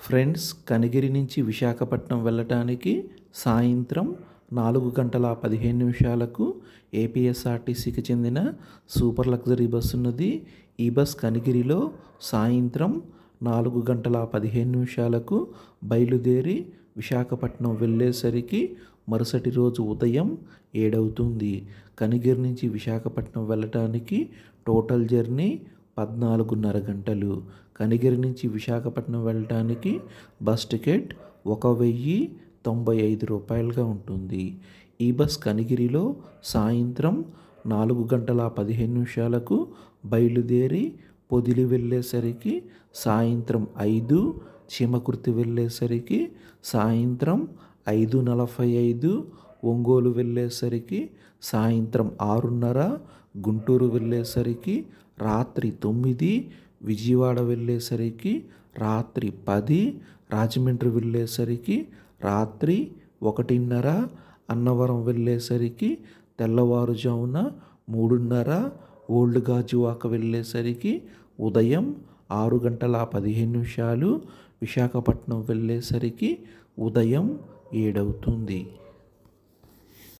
Friends, Kanigiri నుంచి విశాఖపట్నం వెళ్ళటానికి సాయంత్రం 4:15 ఏపీఎస్ఆర్టీసీకి చెందిన సూపర్ లగ్జరీ బస్సు ఉన్నది. ఈ బస్ కనిగిరిలో సాయంత్రం 4:15 బయలుదేరి విశాఖపట్నం వెళ్ళేసరికి మరుసటి రోజు ఉదయం 7 అవుతుంది. కనిగిరి నుంచి విశాఖపట్నం వెళ్ళటానికి టోటల్ జర్నీ 14:30 గంటలు. కనిగిరి నుంచి విశాఖపట్నం వెళ్ళటానికి బస్ టికెట్ 1095 రూపాయలుగా ఉంటుంది. ఈ బస్ కనిగిరిలో సాయంత్రం 4:15 బయలుదేరి పొదిలి వెళ్ళేసరికి సాయంత్రం 5, చీమకుర్తి వెళ్ళేసరికి సాయంత్రం 5:45, ఒంగోలు వెళ్ళేసరికి సాయంత్రం 6:30, గుంటూరు వెళ్ళేసరికి రాత్రి 9, విజయవాడ వెళ్ళేసరికి రాత్రి 10, రాజమండ్రి వెళ్ళేసరికి రాత్రి 1:30, అన్నవరం వెళ్ళేసరికి తెల్లవారుజామున 3:30, ఓల్డ్ గాజువాక వెళ్ళేసరికి ఉదయం 6:15, విశాఖపట్నం వెళ్ళేసరికి ఉదయం 7 అవుతుంది.